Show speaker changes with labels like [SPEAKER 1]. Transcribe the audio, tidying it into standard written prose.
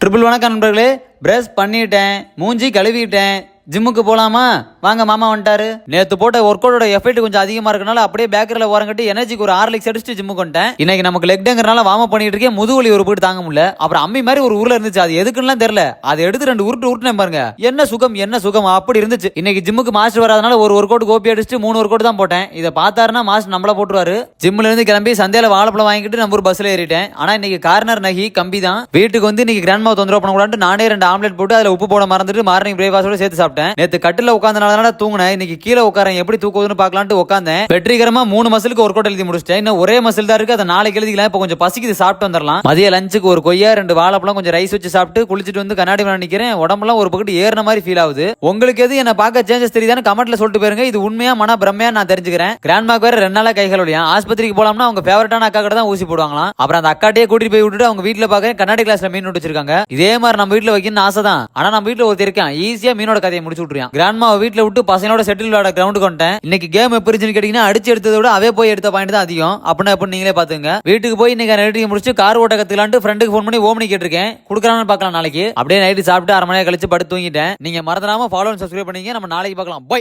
[SPEAKER 1] Triple வணக்கம் நண்பர்களே. Brush பண்ணிட்டேன், மூஞ்சி கழுவிட்டேன், ஜிம்முக்கு போலாமா வாங்க, மாமா வந்துட்டாரு. நேத்து போட்ட ஒர்க் அவுட்டோட எஃபெக்ட் கொஞ்சம் அதிகமா இருக்கனால அப்படியே பேக்கரில ஓரங்கட்டி எனர்ஜிக்கு ஒரு 6 லெக்ஸ் அடிச்சுட்டு ஜிம்முக்கு வந்துட்டேன். இன்னைக்கு நமக்கு லெக் டேங்கறனால வார்ம் அப் பண்ணிட்டு இருக்கேன். முதுகுலி ஒரு போட்டு தாங்க முடியல. அப்புறம் அம்மி மாதிரி ஒரு ஊர்ல இருந்துச்சு, அது எதுக்குன்னு தெரியல. அதை எடுத்து 2 உருட்டுனேன் பாருங்க, என்ன சுகம் என்ன சுகம் அப்படி இருந்துச்சு. இன்னைக்கு ஜிம்முக்கு மாஸ்டர் வராதனால ஒரு ஒர்க் அவுட் கோப்பி அடிச்சுட்டு 3 ஒர்க் அவுட் தான் போட்டேன். இதை பார்த்தாருன்னா மாஸ்டர் நம்மள போட்டுருவாரு. ஜிம்ல இருந்து கிளம்பி சந்தையில வாழைப்பழம் வாங்கிட்டு நம்ம ஒரு பஸ்ல ஏறிட்டேன். ஆனா இன்னைக்கு கார்னர் நகி கம்பி தான். வீட்டுக்கு வந்து இன்னைக்கு கிராண்ட்மா தொந்தரவு பண்ணக்கூடாது நானே 2 ஆம்லெட் போட்டு அதுல உப்பு போட மறந்துட்டு மார்னிங் பிரேக்ஃபாஸ்டோட சேர்த்து சாப்பிட்டேன். நேத்து கட்டில உட்கார்ந்தனால தூங்குனேன். இன்னைக்கு கீழே உட்காரன் எப்படி தூக்குவதுன்னு பார்க்கலான்ட்டு உட்கார்ந்தேன். வெற்றிகரமா 3 மசிலுக்கு ஒர்க் அவுட் எழுதி முடிச்சிட்டேன். இன்னும் ஒரே மசில் தான் இருக்கு, அதை நாளைக்கு எழுதிக்கலாம். இப்போ கொஞ்சம் பசிக்குது, சாப்பிட்டு வந்துடலாம். மதிய லஞ்சுக்கு ஒரு கொய்யா 2 வாழைப்பழம் கொஞ்சம் ரைஸ் வச்சு சாப்பிட்டு குளிச்சுட்டு வந்து கண்ணாடி மேல நிக்கிறேன். உடம்புலாம் ஒரு பக்கத்து ஏறின மாதிரி ஃபீல் ஆகுது. உங்களுக்கு எது என்ன பார்க்க சேஞ்சஸ் தெரியுதான்னு கமெண்ட்ல சொல்லிட்டு போயிருங்க. இது உண்மையா மன பிரம்மையா நான் தெரிஞ்சுக்கிறேன். கிராண்ட்மாக்கு வேற 2 நாளா கைகள் வலியா, ஆஸ்பத்திரிக்கு போலாம்னா அவங்க ஃபேவரட்டான அக்கா கிட்ட தான் ஊசி போடுவாங்களாம். அப்புறம் அந்த அக்காட்டையே கூட்டிட்டு போய் விட்டுட்டு அவங்க வீட்டுல பாக்க கண்ணாடி கிளாஸ்ல மீன் வச்சிருக்காங்க. இதே மாதிரி நம்ம வீட்டுல வைக்கணும்னு ஆசை தான். ஆனா நம்ம வீட்டுல ஒருத்தர் இருக்கான், ஈஸியா மீனோட கதையை முடிச்சு விட்டுருக்கான். கிராண்ட்மா வீட்டுல விட்டு பசங்களோட செட்டில் விளையாட கிரவுண்ட் கொண்டேன். இன்னைக்கு கேம் எப்படி இருந்துச்சுன்னு கேட்டீங்கன்னா, அடிச்சு எடுத்ததை விட அவே போய் எடுத்த பாயிண்ட் தான் அதிகம். அப்படின்னா எப்படி நீங்களே பாத்துங்க. வீட்டுக்கு போய் இன்னைக்கு நைட்டு முடிச்சு கார் ஓட்ட கத்துக்கலான்ட்டு ஃப்ரெண்டுக்கு ஃபோன் பண்ணி ஓமனி கேட்டிருக்கேன். குடுக்கறான்னு பார்க்கலாம் நாளைக்கு. அப்படியே நைட்டு சாப்பிட்டு 1/2 மணி நேரம் கழிச்சு படுத்து தூங்கிட்டேன். நீங்க மறந்துடாம ஃபாலோ சப்ஸ்கிரைப் பண்ணீங்க. நம்ம நாளைக்கு பார்க்கலாம். பை.